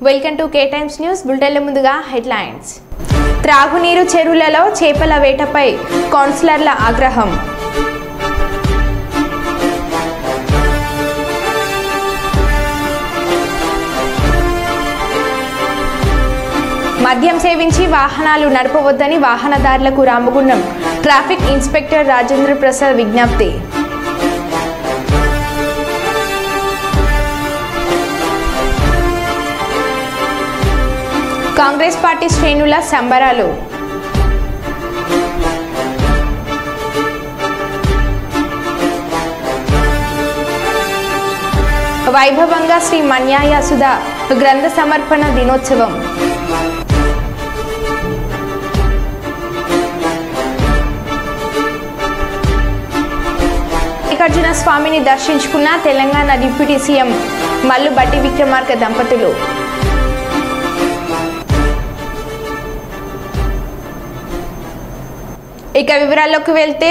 Welcome to K times news బులెటిన్ల ముందుగా headlines. త్రాగునీరు చెరువులలో చేపల వేటపై కౌన్సిలర్ల ఆగ్రహం. మద్యం సేవించి వాహనాలు నడపవద్దని వాహనదారులకు రామగుండం ట్రాఫిక్ ఇన్స్పెక్టర్ రాజేంద్ర ప్రసాద్ విజ్ఞప్తి. కాంగ్రెస్ పార్టీ శ్రేణుల సంబరాలు. వైభవంగా శ్రీ మన్యాయసుధ గ్రంథ సమర్పణ దినోత్సవం. మల్లికార్జున స్వామిని దర్శించుకున్న తెలంగాణ డిప్యూటీ సీఎం మల్లు బట్టి విక్రమార్క దంపతులు. ఇక వివరాల్లోకి వెళ్తే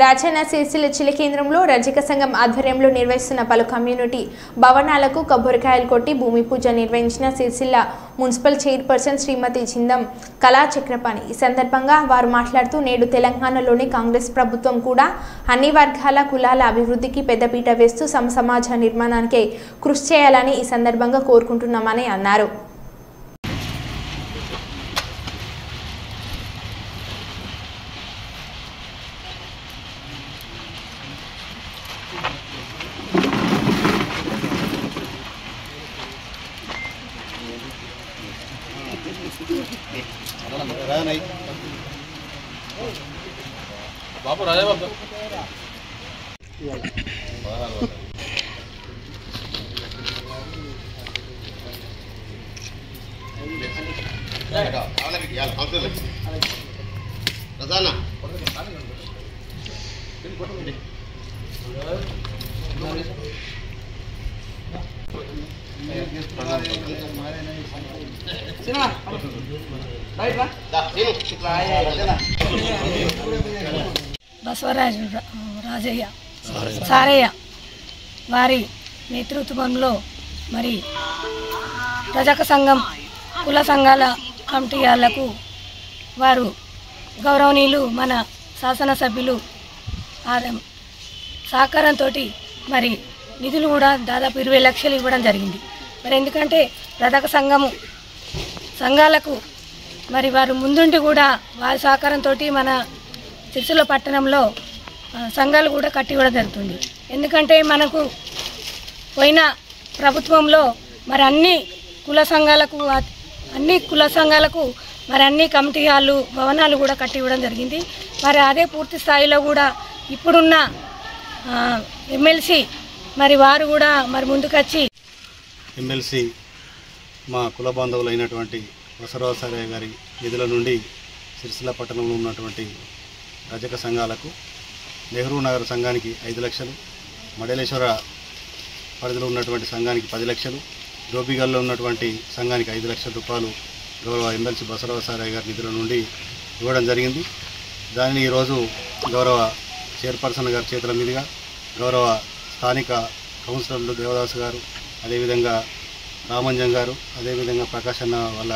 రాజన్న సిరిసిల్ల జిల్లా కేంద్రంలో రజక సంఘం ఆధ్వర్యంలో నిర్వహిస్తున్న పలు కమ్యూనిటీ భవనాలకు కొబ్బరికాయలు కొట్టి భూమి పూజ నిర్వహించిన సిరిసిల్ల మున్సిపల్ చైర్పర్సన్ శ్రీమతి చిందం కళా చక్రపాణి. ఈ సందర్భంగా వారు మాట్లాడుతూ నేడు తెలంగాణలోని కాంగ్రెస్ ప్రభుత్వం కూడా అన్ని వర్గాల కులాల అభివృద్ధికి పెద్దపీట వేస్తూ సమాజ నిర్మాణానికి కృషి చేయాలని ఈ సందర్భంగా కోరుకుంటున్నామని అన్నారు. बापू राजा बाबू బసవరాజు రాజయ్య సారయ్య వారి నేతృత్వంలో మరి రజక సంఘం కుల సంఘాల కమిటీ వాళ్ళకు వారు గౌరవనీయులు మన శాసనసభ్యులు సహకారంతో మరి నిధులు కూడా దాదాపు 20 లక్షలు ఇవ్వడం జరిగింది. మరి ఎందుకంటే రజక సంఘాలకు మరి వారు ముందుండి కూడా వారి సహకారంతో మన సిరిసిల్ల పట్టణంలో సంఘాలు కూడా కట్టి ఇవ్వడం జరుగుతుంది. ఎందుకంటే మనకు పోయిన ప్రభుత్వంలో మరి అన్ని కుల సంఘాలకు మరి అన్ని కమిటీ హాళ్ళు భవనాలు కూడా కట్టి ఇవ్వడం జరిగింది. మరి అదే పూర్తి స్థాయిలో కూడా ఇప్పుడున్న ఎమ్మెల్సీ మరి వారు కూడా మరి ముందుకొచ్చి ఎమ్మెల్సీ మా కుల బాంధవులు అయినటువంటి బసవరాజసారయ్య గారి నిధుల నుండి సిరిసిల్ల పట్టణంలో ఉన్నటువంటి రజక సంఘాలకు నెహ్రూ నగర్ సంఘానికి 5 లక్షలు, మడలేశ్వర పరిధిలో ఉన్నటువంటి సంఘానికి 10 లక్షలు, డోబిగల్లో ఉన్నటువంటి సంఘానికి 5 లక్షల రూపాయలు గౌరవ ఎమ్మెల్సీ బసవరాజసారయ్య గారి నిధుల నుండి ఇవ్వడం జరిగింది. దానిని ఈరోజు గౌరవ చైర్పర్సన్ గారి చేతుల మీదుగా గౌరవ స్థానిక కౌన్సిలర్లు దేవదాసు గారు, అదేవిధంగా రామంజన్ గారు, అదేవిధంగా ప్రకాష్ అన్న వాళ్ళ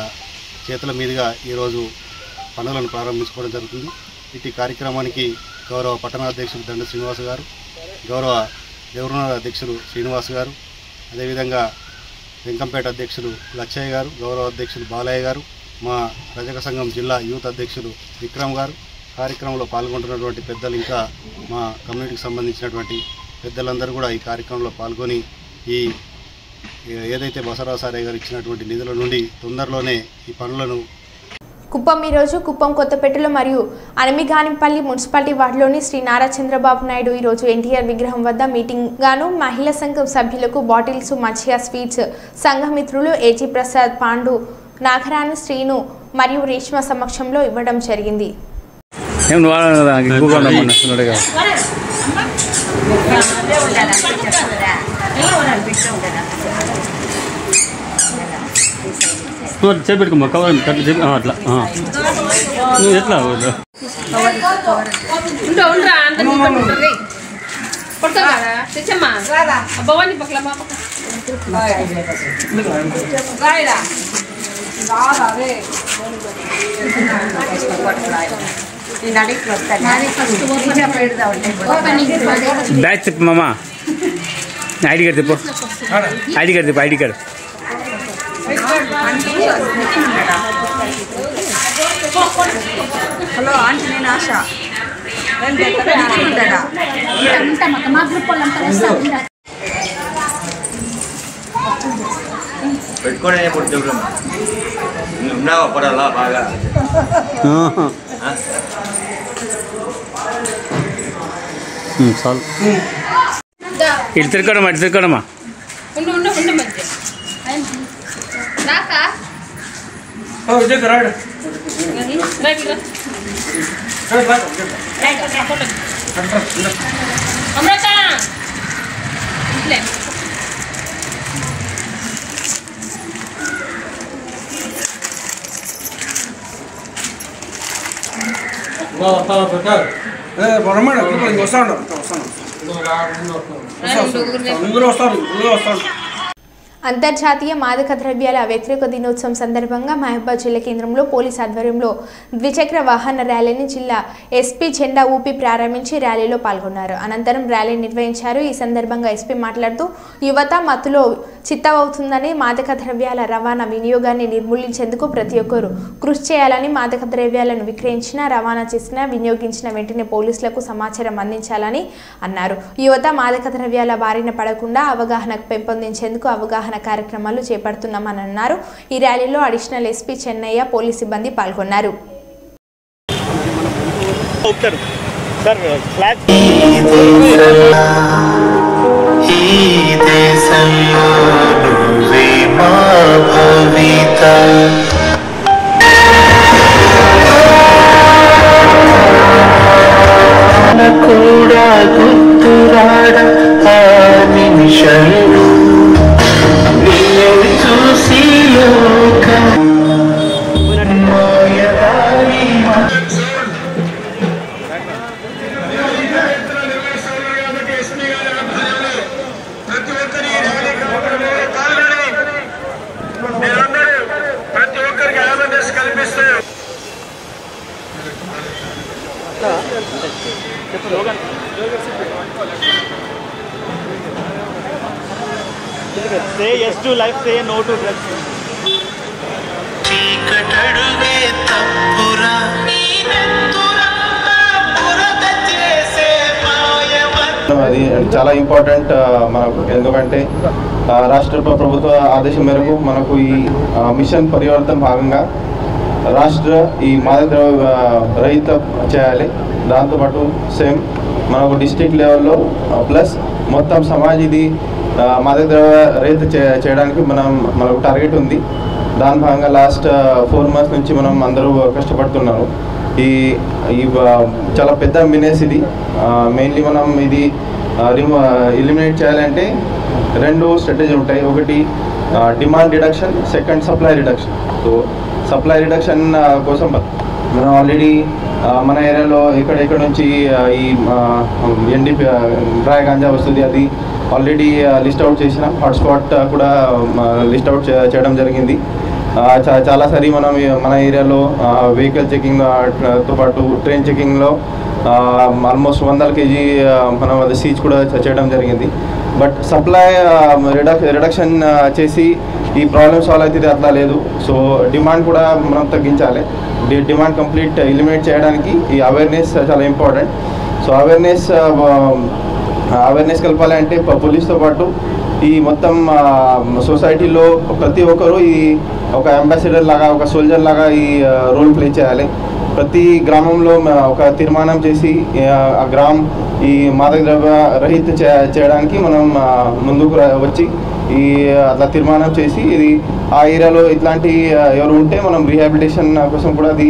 చేతుల మీదుగా ఈరోజు పనులను ప్రారంభించుకోవడం జరుగుతుంది. ఇటు కార్యక్రమానికి గౌరవ పట్టణాధ్యక్షులు దండ శ్రీనివాస్ గారు, గౌరవ దేవరునగర్ అధ్యక్షులు శ్రీనివాస్ గారు, అదేవిధంగా వెంకంపేట అధ్యక్షులు లచ్చయ్య గారు, గౌరవ అధ్యక్షులు బాలయ్య గారు, మా రజక సంఘం జిల్లా యూత్ అధ్యక్షులు విక్రమ్ గారు, కార్యక్రమంలో పాల్గొంటున్నటువంటి పెద్దలు, ఇంకా మా కమ్యూనిటీకి సంబంధించినటువంటి పెద్దలందరూ కూడా ఈ కార్యక్రమంలో పాల్గొని ఈ ఏదైతే బసవరాజసారయ్య గారు ఇచ్చినటువంటి నిధుల నుండి తొందరలోనే ఈ పనులను కుప్పం ఈరోజు కుప్పం కొత్తపేటలో మరియు అనమిగానిపల్లి మున్సిపాలిటీ వార్డులోని శ్రీ నారా చంద్రబాబు నాయుడు ఈరోజు ఎన్టీఆర్ విగ్రహం వద్ద మీటింగ్ గాను మహిళా సంఘం సభ్యులకు బాటిల్స్ మంచిగా స్వీట్స్ సంఘమిత్రులు ఏజీ ప్రసాద్, పాండు, నాగరాణి, శ్రీను మరియు రేష్మ సమక్షంలో ఇవ్వడం జరిగింది. చేపెట్టుకోమ్మా కవర్ అట్లా నువ్వు ఎట్లా భవానీ పక్కల బ్యాచ్ చెప్పు మామా ఐడి కార్డు చెప్పు ఐడి కార్డు చెప్పు ఐడి కార్డు హలో ఆంటీ నేను ఆశ పెట్టుకోండి ఇప్పుడు ఉన్నావా పడాలా బాగా చాలు ఇటు తిరగడమ్మా ఇటు తిరగడమ్మా అంతర్జాతీయ మాదక ద్రవ్యాల వ్యతిరేక దినోత్సవం సందర్భంగా మహబూబాబాద్ జిల్లా కేంద్రంలో పోలీస్ ఆధ్వర్యంలో ద్విచక్ర వాహన ర్యాలీని జిల్లా ఎస్పీ జెండా ఊపి ప్రారంభించి ర్యాలీలో పాల్గొన్నారు. అనంతరం ర్యాలీ నిర్వహించారు. ఈ సందర్భంగా ఎస్పీ మాట్లాడుతూ యువత మత్తులో చిత్తమవుతుందని, మాదక ద్రవ్యాల రవాణా వినియోగాన్ని నిర్మూలించేందుకు ప్రతి ఒక్కరూ కృషి చేయాలని, మాదక ద్రవ్యాలను విక్రయించిన, రవాణా చేసిన, వినియోగించిన వెంటనే పోలీసులకు సమాచారం అందించాలని అన్నారు. యువత మాదక ద్రవ్యాల బారిన పడకుండా అవగాహన పెంపొందించేందుకు అవగాహన కార్యక్రమాలు చేపడుతున్నామని అన్నారు. ఈ ర్యాలీలో అడిషనల్ ఎస్పీ చెన్నయ్య, పోలీస్ సిబ్బంది పాల్గొన్నారు. కూడా గుర్తురాడ ఆ నిమిషంలో చూసి లోకం ప్రతి ఒక్కరికి అవేర్నెస్ కల్పిస్తూ Say yes to life, say no to drugs. చీకటడుగే తప్పురా అది చాలా ఇంపార్టెంట్ మనకు. ఎందుకంటే రాష్ట్ర ప్రభుత్వ ఆదేశం మేరకు మనకు ఈ మిషన్ పరివర్తన భాగంగా రాష్ట్ర ఈ మాదక ద్రవ్య రహిత చేయాలి. దాంతోపాటు సేమ్ మనకు డిస్ట్రిక్ట్ లెవెల్లో ప్లస్ మొత్తం సమాజ్ ఇది మాదక ద్రవ్య రహిత చేయడానికి మనకు టార్గెట్ ఉంది. దాని భాగంగా లాస్ట్ 4 months నుంచి మనం అందరూ కష్టపడుతున్నారు. ఈ చాలా పెద్ద మినేస్ ఇది. మెయిన్లీ మనం ఇది ఎలిమినేట్ చేయాలంటే 2 స్ట్రాటజీ ఉంటాయి. ఒకటి demand reduction, second supply reduction. So supply reduction కోసం మనం ఆల్రెడీ మన ఏరియాలో ఎక్కడ నుంచి ఈ ఎన్డీపీ డ్రై గాంజా వస్తుంది, అది ఆల్రెడీ లిస్ట్ అవుట్ చేసినాం. హాట్స్పాట్ కూడా లిస్ట్ అవుట్ చేయడం జరిగింది. చాలాసారి మనం మన ఏరియాలో వెహికల్ చెకింగ్తో పాటు ట్రైన్ చెకింగ్లో ఆల్మోస్ట్ 100 kg మనం అది సీజ్ కూడా చేయడం జరిగింది. బట్ సప్లై రిడక్షన్ చేసి ఈ ప్రాబ్లమ్ సాల్వ్ అవుతుంది అట్లా లేదు. సో డిమాండ్ కూడా మనం తగ్గించాలి. డిమాండ్ కంప్లీట్ ఎలిమినేట్ చేయడానికి ఈ అవేర్నెస్ చాలా ఇంపార్టెంట్. సో అవేర్నెస్ కలపాలి అంటే పోలీస్తో పాటు ఈ మొత్తం సొసైటీలో ప్రతి ఒక్కరూ ఈ ఒక అంబాసిడర్ లాగా, ఒక సోల్జర్ లాగా ఈ రోల్ ప్లే చేయాలి. ప్రతి గ్రామంలో ఒక తీర్మానం చేసి ఆ గ్రామం ఈ మాదక ద్రవ్య రహిత చేయడానికి మనం ముందుకు వచ్చి ఈ అట్లా తీర్మానం చేసి ఇది ఆ ఏరియాలో ఇట్లాంటి ఎవరు ఉంటే మనం రీహాబిలిటేషన్ కోసం కూడా అది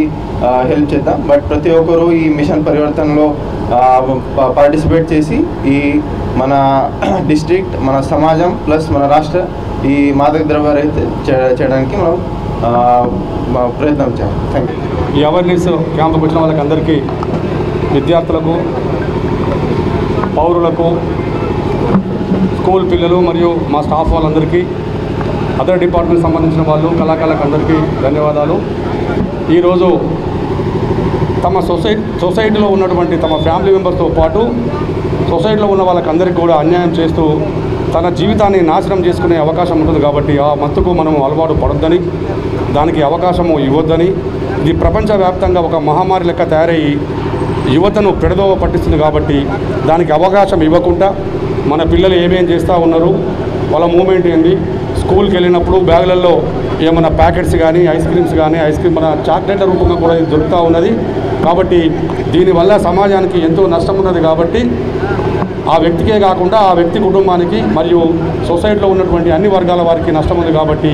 హెల్ప్ చేద్దాం. బట్ ప్రతి ఒక్కరూ ఈ మిషన్ పరివర్తనలో పార్టిసిపేట్ చేసి ఈ మన డిస్ట్రిక్ట్, మన సమాజం ప్లస్ మన రాష్ట్ర ఈ మాదక ద్రవ్య రహిత చేయడానికి మనం ప్రయత్నం చేయాలి. Thank you. ఈ అవేర్నెస్ క్యాంపుకు వచ్చిన వాళ్ళకి అందరికీ, విద్యార్థులకు, పౌరులకు, స్కూల్ పిల్లలు మరియు మా స్టాఫ్ వాళ్ళందరికీ, అదర్ డిపార్ట్మెంట్ సంబంధించిన వాళ్ళు, కళాకారులకు అందరికీ ధన్యవాదాలు. ఈరోజు తమ సొసైటీలో ఉన్నటువంటి తమ ఫ్యామిలీ మెంబర్స్తో పాటు సొసైటీలో ఉన్న వాళ్ళకందరికీ కూడా అన్యాయం చేస్తూ తన జీవితాన్ని నాశనం చేసుకునే అవకాశం ఉంటుంది. కాబట్టి ఆ మత్తుకు మనము అలవాటు పడొద్దని, దానికి అవకాశము ఇవ్వద్దని, ఇది ప్రపంచవ్యాప్తంగా ఒక మహమ్మారి లెక్క తయారయ్యి యువతను పెడదోవ పట్టిస్తుంది. కాబట్టి దానికి అవకాశం ఇవ్వకుండా మన పిల్లలు ఏమేం చేస్తూ ఉన్నారు, వాళ్ళ మూమెంట్ ఏంది, స్కూల్కి వెళ్ళినప్పుడు బ్యాగులలో ఏమైనా ప్యాకెట్స్ కానీ ఐస్ క్రీమ్ మన చాక్లెట్ల రూపంగా కూడా ఇది దొరుకుతూ ఉన్నది. కాబట్టి దీనివల్ల సమాజానికి ఎంతో నష్టం ఉన్నది. కాబట్టి ఆ వ్యక్తికే కాకుండా ఆ వ్యక్తి కుటుంబానికి మరియు సొసైటీలో ఉన్నటువంటి అన్ని వర్గాల వారికి నష్టం ఉంది. కాబట్టి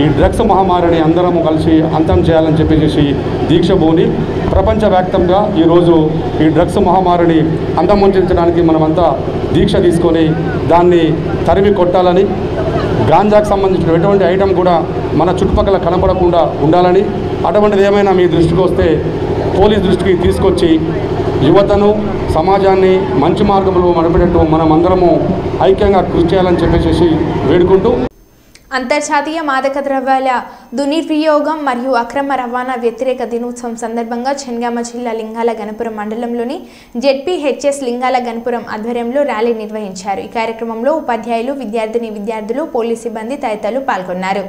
ఈ డ్రగ్స్ మహమ్మారిని అందరము కలిసి అంతం చేయాలని చెప్పేసి దీక్ష భూని ప్రపంచవ్యాప్తంగా ఈరోజు ఈ డ్రగ్స్ మహమ్మారిని అంతమొందించడానికి మనమంతా దీక్ష తీసుకొని దాన్ని తరిమి కొట్టాలని, గాంజాకు సంబంధించిన ఎటువంటి ఐటమ్ కూడా మన చుట్టుపక్కల కనపడకుండా ఉండాలని, అటువంటిది ఏమైనా మీ దృష్టికి వస్తే పోలీస్ దృష్టికి తీసుకొచ్చి యువతను సమాజాన్ని మంచి మార్గంలో నడిపేటట్టు మనం అందరము ఐక్యంగా కృషి చేయాలని చెప్పేసి వేడుకుంటూ, అంతర్జాతీయ మాదక ద్రవ్యాల దుర్వినియోగం మరియు అక్రమ రవాణా వ్యతిరేక దినోత్సవం సందర్భంగా జనగామ జిల్లా లింగాల గణపురం మండలంలోని జెడ్పీహెచ్ఎస్ లింగాల గణపురం ఆధ్వర్యంలో ర్యాలీ నిర్వహించారు. ఈ కార్యక్రమంలో ఉపాధ్యాయులు, విద్యార్థులు, పోలీసు సిబ్బంది తదితరులు పాల్గొన్నారు.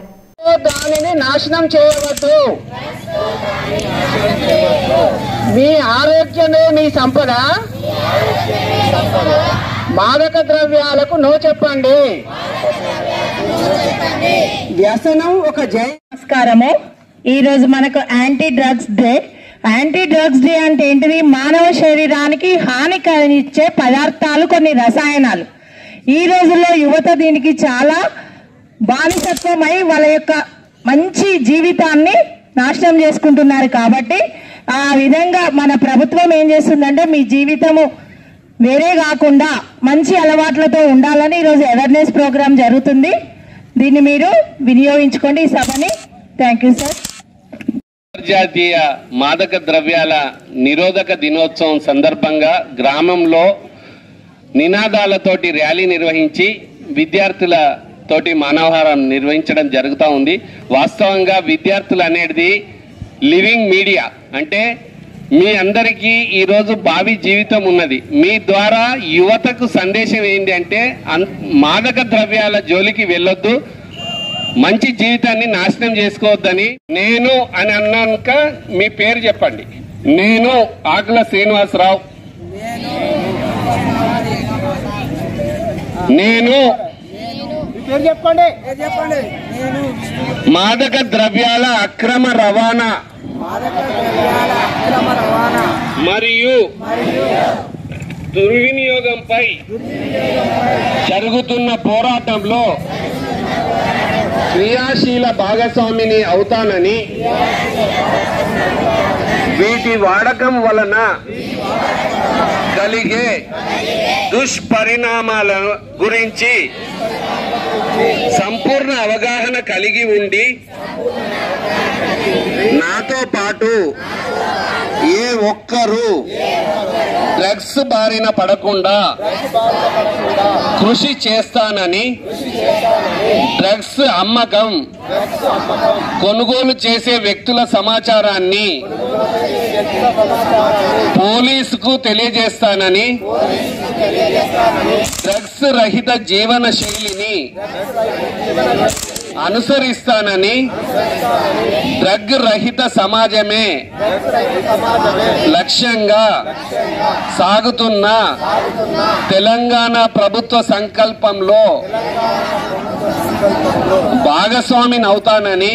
దానిని నాశనం చేయవద్దు. మీ ఆరోగ్యమే మీ సంపద. మాదక ద్రవ్యాలకు నో చెప్పండి. వ్యసనం ఒక జై. నమస్కారము. ఈరోజు మనకు anti drugs day. Anti drugs day అంటే ఏంటిది? మానవ శరీరానికి హాని కలిగించే పదార్థాలు, కొన్ని రసాయనాలు. ఈ రోజుల్లో యువత దీనికి చాలా బానిసత్వమై వాళ్ళ యొక్క మంచి జీవితాన్ని నాశనం చేసుకుంటున్నారు. కాబట్టి ఆ విధంగా మన ప్రభుత్వం ఏం చేస్తుందంటే మీ జీవితము వేరే కాకుండా మంచి అలవాట్లతో ఉండాలని ఈరోజు అవేర్నెస్ ప్రోగ్రాం జరుగుతుంది. దీన్ని మీరు వినియోగించుకోండి ఈ సభని. Thank you sir. అంతర్జాతీయ మాదక ద్రవ్యాల నిరోధక దినోత్సవం సందర్భంగా గ్రామంలో నినాదాలతోటి ర్యాలీ నిర్వహించి విద్యార్థులతోటి మానవహారం నిర్వహించడం జరుగుతూ ఉంది. వాస్తవంగా విద్యార్థులు అనేది లివింగ్ మీడియా. అంటే మీ అందరికీ ఈరోజు భావి జీవితం ఉన్నది. మీ ద్వారా యువతకు సందేశం ఏంటి అంటే మాదక ద్రవ్యాల జోలికి వెళ్ళొద్దు, మంచి జీవితాన్ని నాశనం చేసుకోవద్దని. నేను అని అన్నాక మీ పేరు చెప్పండి. నేను ఆకుల శ్రీనివాసరావు. నేను చెప్పండి. మాదక ద్రవ్యాల అక్రమ రవాణా మరియు దుర్వినియోగంపై జరుగుతున్న పోరాటంలో క్రియాశీల భాగస్వామిని అవుతానని, వీటి వాడకం వలన కలిగే దుష్పరిణామాల గురించి సంపూర్ణ అవగాహన కలిగి ఉండి నాతో పాటు ఏ ఒక్కరూ డ్రగ్స్ బారిన పడకుండా కృషి చేస్తానని, డ్రగ్స్ అమ్మకం, కొనుగోలు చేసే వ్యక్తుల సమాచారాన్ని పోలీసుకు తెలియజేస్తానని, డ్రగ్స్ రహిత జీవన శైలిని అనుసరిస్తానని, డ్రగ్ రహిత సమాజమే లక్ష్యంగా సాగుతున్న తెలంగాణ ప్రభుత్వ సంకల్పంలో భాగస్వామిని అవుతానని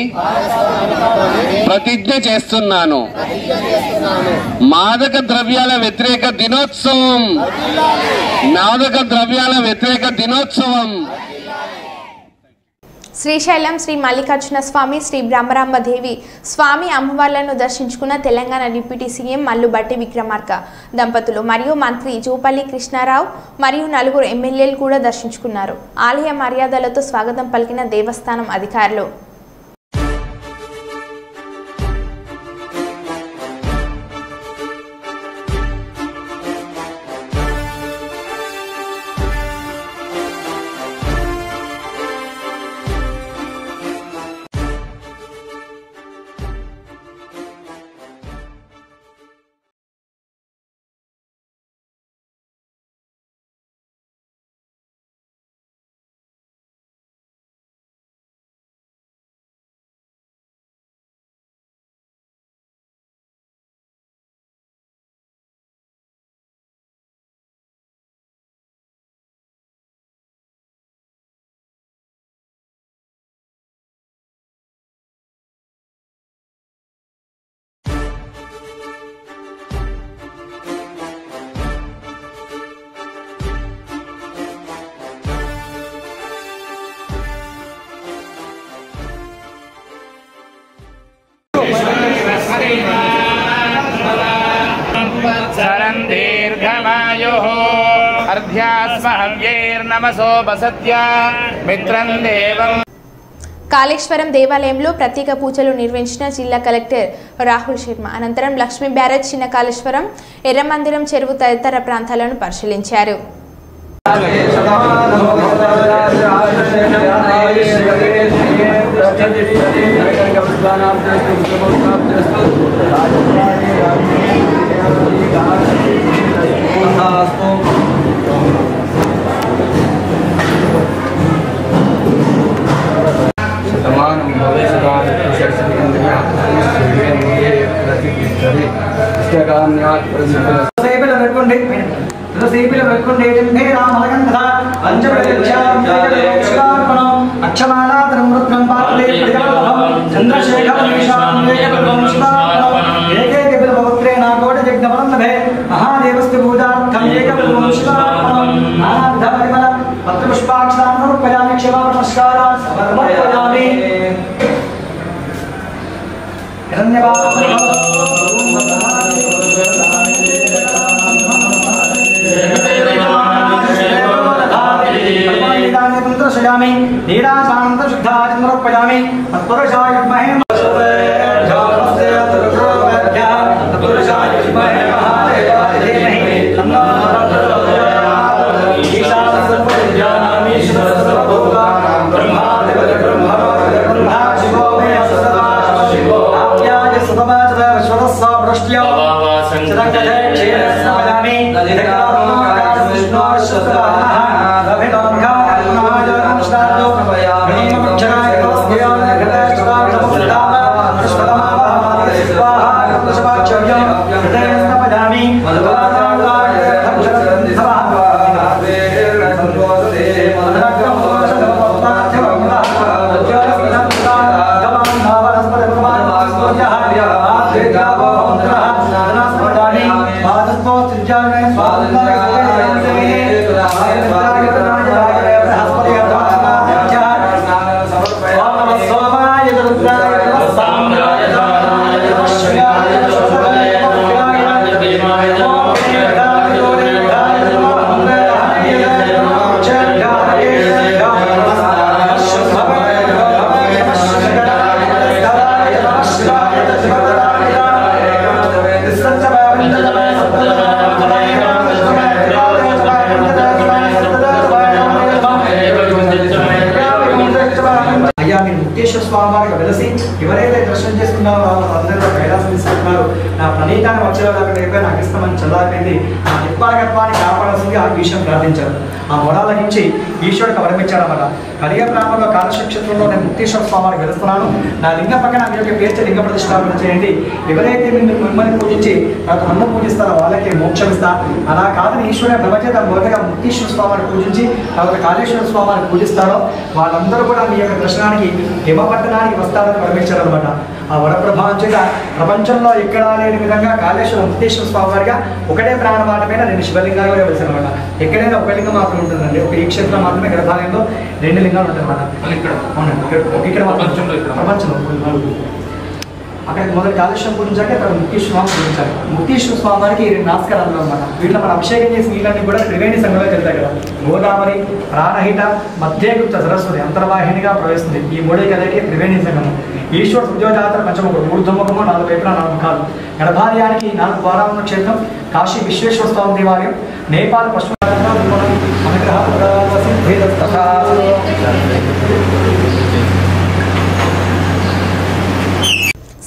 ప్రతిజ్ఞ చేస్తున్నాను. మాదక ద్రవ్యాల వ్యతిరేక దినోత్సవం. మాదక ద్రవ్యాల వ్యతిరేక దినోత్సవం. శ్రీశైలం శ్రీ మల్లికార్జున స్వామి, శ్రీ బ్రహ్మరాంబదేవి స్వామి అమ్మవార్లను దర్శించుకున్న తెలంగాణ డిప్యూటీ సీఎం మల్లుబట్టి విక్రమార్క దంపతులు మరియు మంత్రి జూపల్లి కృష్ణారావు మరియు నలుగురు ఎమ్మెల్యేలు కూడా దర్శించుకున్నారు. ఆలయ మర్యాదలతో స్వాగతం పలికిన దేవస్థానం అధికారులు. పితృభ్యాస్మహవ్యైర్నమసో వసత్య మిత్రం దేవం. కాళేశ్వరం దేవాలయంలో ప్రత్యేక పూజలు నిర్వహించిన జిల్లా కలెక్టర్ రాహుల్ శర్మ. అనంతరం లక్ష్మీ బ్యారేజ్, చిన్న కాళేశ్వరం, ఎర్రమందిరం చెరువు తదితర ప్రాంతాలను పరిశీలించారు. महादेवस्तु पूजार्थम एकबिल्वं शिवार्पणं नानाविधपरिमल पत्रपुष्पाक्षतां समर्पयामि क्षमा नमस्कारान् समर्पयामि धन्यवाद नीरासानंद शुद्धाय समर्पयामि तत्पुरुषाय विद्महे స్వామివారికి వెలసి ఎవరైతే దర్శనం చేసుకున్నారో వాళ్ళందరూ కైలాసం తీసుకుంటున్నారు. నా ప్రణీతాన్ని వచ్చేలాగా నాకు ఇష్టమని చల్లారిపోయింది. నా నిప్పాలకత్వాన్ని కాపాడాల్సింది ఆ విషయం ప్రార్థించారు. ఆ మొడాల నుంచి ఈశ్వరుడికి వరమిచ్చాడన్నమాట. కలియ ప్రాంతంలో కాలక్షేత్రంలో నేను ముక్తేశ్వర స్వామివారికి వెలుస్తున్నాను. నా లింగ పక్కన మీ యొక్క పేర్చి లింగ ప్రతిష్టాపన చేయండి. ఎవరైతే మిమ్మల్ని పూజించి నాకు నన్ను పూజిస్తారో వాళ్ళకి మోక్షం ఇస్తా. అలా కాదని ఈశ్వరుని బ్రహ్మచేత మొదటగా ముక్తేశ్వర స్వామిని పూజించి తర్వాత కాళేశ్వర స్వామిని పూజిస్తారో వాళ్ళందరూ కూడా మీ యొక్క దర్శనానికి హిమపట్టణానికి వస్తారని వరమిచ్చారనమాట. ఆ వరప్రభావం చేత ప్రపంచంలో ఎక్కడా లేని విధంగా కాళేశ్వర ముక్తేశ్వర స్వామి వారిగా ఒకటే ప్రాణపాఠ మీద 2 శివలింగాలు కూడా వెలిసారనమాట. ఎక్కడైనా ఒక లింగం మాత్రం ఉంటుందండి. ఒక ఈ క్షేత్రం మాత్రమే గర్భాలయంలో 2 లింగాలు ఉంటాయన్నమాట. ఇక్కడ ప్రపంచంలో అక్కడికి మొదటి కాళేశ్వరం పూజించాక అక్కడ ముక్తేశ్వర స్వామి పూజించాలి. ముక్తేశ్వర స్వామి వారికి 2 నాస్కారాలు అనమాట. వీటిలో మనం అభిషేకం చేసి నీళ్ళన్నీ కూడా త్రివేణి సంఘంలో వెళ్తాయి కదా. గోదావరి, ప్రాణహిత, మధ్యగుప్త సరస్వతి అంతర్వాహినిగా ప్రవేశిస్తుంది. ఈ 3 కలిగి త్రివేణి సంఘము. ఈశ్వర ఉద్యోగాత్ర పంచముఖుడు, ఊర్ధ్వముఖము, 4 వైపులా 4 ముఖాలు. గర్భాలయానికి 4 ద్వారాల క్షేత్రం, కాశీ విశ్వేశ్వర స్వామి దేవాలయం, నేపాల్ పశ్చిమ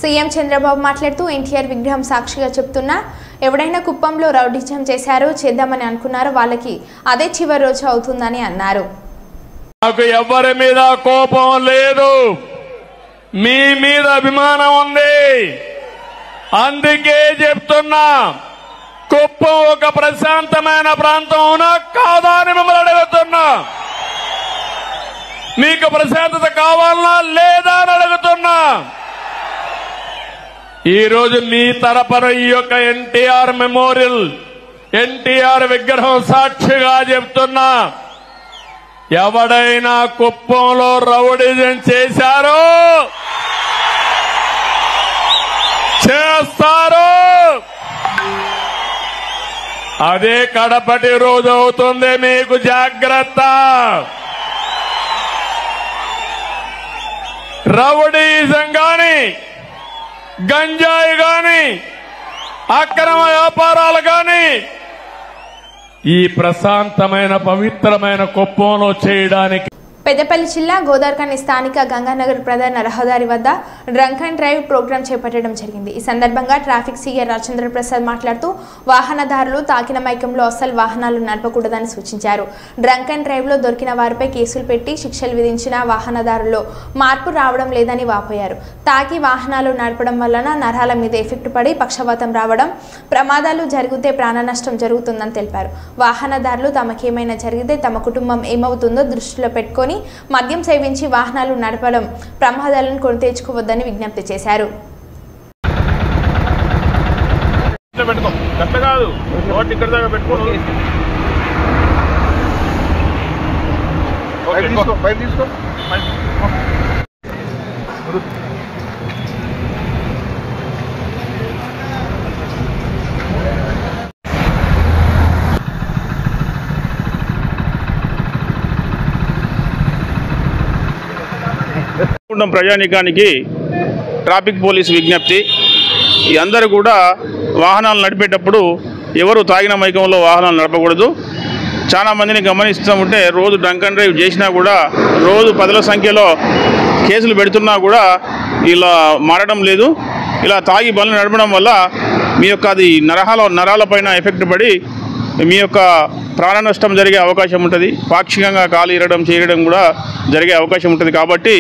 సీఎం చంద్రబాబు మాట్లాడుతూ ఎన్టీఆర్ విగ్రహం సాక్షిగా చెప్తున్నా ఎవడైనా కుప్పంలో రౌడిజం చేశారో చేద్దామని అనుకున్నారో వాళ్ళకి అదే చివరి రోజు అవుతుందని అన్నారు. నాకు ఎవరి మీద కోపం లేదు, మీ మీద అభిమానం ఉంది. అందుకే చెప్తున్నా, కుప్పం ఒక ప్రశాంతమైన ప్రాంతం అవునా కాదా అని మిమ్మల్ని అడుగుతున్నా. మీకు ప్రశాంతత కావాలన్నా లేదా అని అడుగుతున్నా. ఈ రోజు మీ తరపున ఈ యొక్క ఎన్టీఆర్ మెమోరియల్, ఎన్టీఆర్ విగ్రహం సాక్షిగా చెప్తున్నా, ఎవడైనా కుప్పంలో రౌడిజం చేశారో చేస్తారో అదే కడపటి రోజు అవుతుంది. మీకు జాగ్రత్త. రౌడీజం గాని, గంజాయి గాని, అక్రమ వ్యాపారాలు గాని ఈ ప్రశాంతమైన పవిత్రమైన కుప్పంలో చేయడానికి పెద్దపల్లి జిల్లా గోదావరిఖని స్థానిక గంగానగర్ ప్రధాన రహదారి వద్ద డ్రంక్ అండ్ డ్రైవ్ ప్రోగ్రాం చేపట్టడం జరిగింది. ఈ సందర్భంగా ట్రాఫిక్ సీఐ రాజేంద్ర ప్రసాద్ మాట్లాడుతూ వాహనదారులు తాకిన మైకంలో అస్సలు వాహనాలు నడపకూడదని సూచించారు. డ్రంక్ అండ్ డ్రైవ్ లో దొరికిన వారిపై కేసులు పెట్టి శిక్షలు విధించిన వాహనదారుల్లో మార్పు రావడం లేదని వాపోయారు. తాకి వాహనాలు నడపడం వలన నరాల మీద ఎఫెక్ట్ పడి పక్షవాతం రావడం, ప్రమాదాలు జరిగితే ప్రాణ నష్టం జరుగుతుందని తెలిపారు. వాహనదారులు తమకేమైనా జరిగితే తమ కుటుంబం ఏమవుతుందో దృష్టిలో పెట్టుకొని మద్యం సేవించి వాహనాలు నడపడం ప్రమాదాలను కొని తెచ్చుకోవద్దని విజ్ఞప్తి చేశారు. ప్రజానీకానికి ట్రాఫిక్ పోలీసు విజ్ఞప్తి. ఈ అందరూ కూడా వాహనాలు నడిపేటప్పుడు ఎవరు తాగిన మైకంలో వాహనాలు నడపకూడదు. చాలా మందిని గమనిస్తూ ఉంటే రోజు డ్రంక్ అండ్ డ్రైవ్ చేసినా కూడా రోజు 10ల సంఖ్యలో కేసులు పెడుతున్నా కూడా ఇలా మారడం లేదు. ఇలా తాగి బండ్లు నడపడం వల్ల మీ యొక్క అది నరాలపైన ఎఫెక్ట్ పడి మీ యొక్క ప్రాణ నష్టం జరిగే అవకాశం ఉంటుంది. పాక్షికంగా కాలు ఇరగడం చేయడం కూడా జరిగే అవకాశం ఉంటుంది. కాబట్టి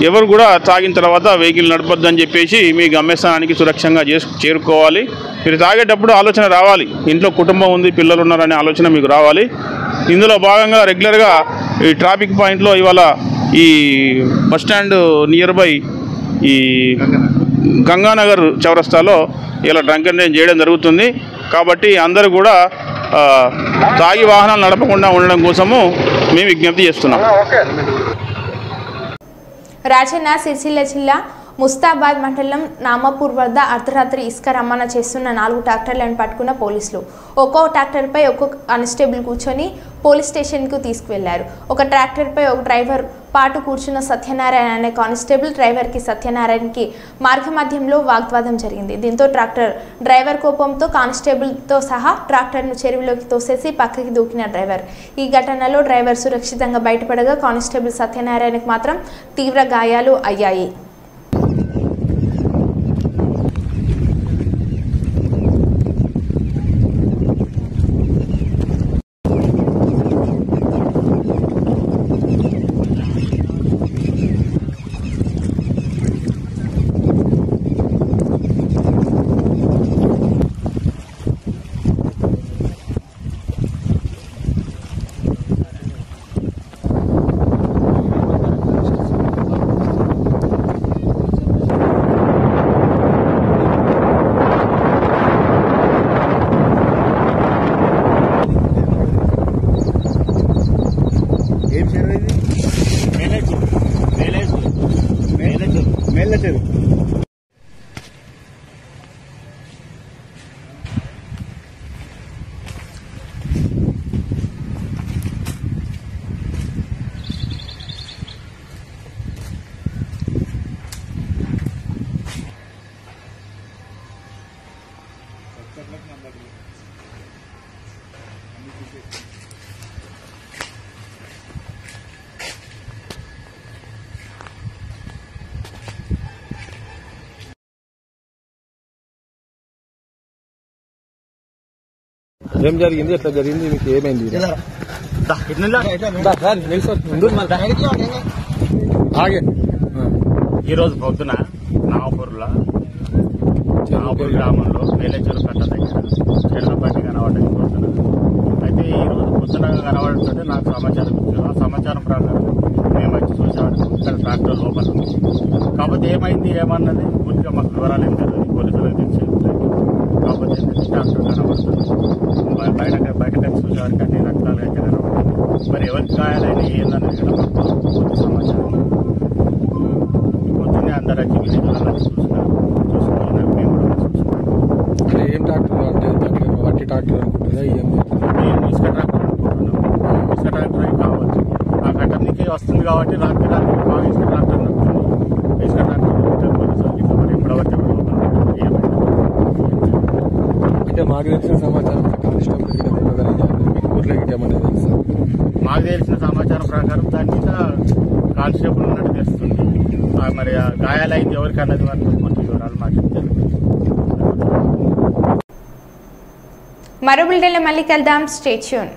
ఎవరు కూడా తాగిన తర్వాత వెహికల్ నడపొద్దని చెప్పేసి మీ గమ్యస్థానానికి సురక్షంగా చేరుకోవాలి. మీరు తాగేటప్పుడు ఆలోచన రావాలి, ఇంట్లో కుటుంబం ఉంది, పిల్లలు ఉన్నారనే ఆలోచన మీకు రావాలి. ఇందులో భాగంగా రెగ్యులర్గా ఈ ట్రాఫిక్ పాయింట్లో ఇవాళ ఈ బస్టాండ్ నియర్ బై ఈ గంగానగర్ చౌరస్తాలో ఇలా డ్రంక్ అండ్ డ్రైవ్ చేయడం జరుగుతుంది. కాబట్టి అందరూ కూడా తాగి వాహనాలు నడపకుండా ఉండడం కోసము మేము విజ్ఞప్తి చేస్తున్నాం. రాజన్న సిరిసిల్ల జిల్లా ముస్తాబాద్ మండలం నామాపూర్ వద్ద అర్ధరాత్రి ఇసుక రవాణా చేస్తున్న 4 ట్రాక్టర్లను పట్టుకున్న పోలీసులు ఒక్కో ట్రాక్టర్పై ఒక్కొక్క కానిస్టేబుల్ కూర్చొని పోలీస్ స్టేషన్కు తీసుకువెళ్లారు. ఒక ట్రాక్టర్పై ఒక డ్రైవర్ పాటు కూర్చున్న సత్యనారాయణ అనే కానిస్టేబుల్ డ్రైవర్కి సత్యనారాయణకి మార్గ మధ్యంలో వాగ్వాదం జరిగింది. దీంతో డ్రైవర్ కోపంతో కానిస్టేబుల్తో సహా ట్రాక్టర్ను చెరువులోకి తోసేసి పక్కకి దూకిన డ్రైవర్. ఈ ఘటనలో డ్రైవర్ సురక్షితంగా బయటపడగా కానిస్టేబుల్ సత్యనారాయణకు మాత్రం తీవ్ర గాయాలు అయ్యాయి. ఏం జరిగింది, ఎట్లా జరిగింది, మీకు ఏమైంది? ఈరోజు పొద్దున నాగపూర్ గ్రామంలో మేలేచెరు కట్ట దగ్గర చెర్లపట్టి కనబడ్డది పొద్దున. అయితే ఈరోజు పొద్దున కనబడుతుంటే నాకు సమాచారం ఇచ్చారు. ఆ సమాచారం ప్రకారం మేము వచ్చి చూసాము. ఇక్కడ ట్రాక్టర్ లోపల కాకపోతే ఏమైంది ఏమన్నది పూర్తిగా మాకు వివరాలు ఏం తెలియదు. పోలీసులకు తెలిసి కాకపోతే ట్రాక్టర్ కనబడుతుంది. బయట చూసేవారికి అన్ని రకాలుగా అయితే కనబడుతుంది. మరి ఎవరికి గాయాలైనా ఏందన్నది కూడా పూర్తి సమాచారం పొద్దున్నే అందరూ వచ్చి విలేజ్లలో చూసుకున్నారు. మేము కూడా చూసుకున్నాం. ఏం డాక్టర్ అంటే మట్టి ట్రాక్టర్ అనుకుంటుందా ఇసుక ట్రాక్టర్ అనుకుంటున్నాం. ఇసుక ట్రాక్టర్ కావచ్చు, ఆ ఘట్టం నుంచి వస్తుంది కాబట్టి రాత్రి బాగా ఇసుక ట్రాక్టర్ నడుస్తుంది. ఇసుక ట్రాక్టర్ ఇప్పటివరకు అంటే మాకు తెలిసిన సమాచారం కానిస్టేబుల్ మాకు తెలిసిన సమాచారం ప్రకారం దాని మీద కానిస్టేబుల్ ఉన్నట్టు తెలుస్తుంది. మరి గాయాలైతే ఎవరికన్నది వరకు పూర్తి వివరాలు మాకు మరో బులెటిన్లో మళ్ళీ కలుద్దాం. Stay tune.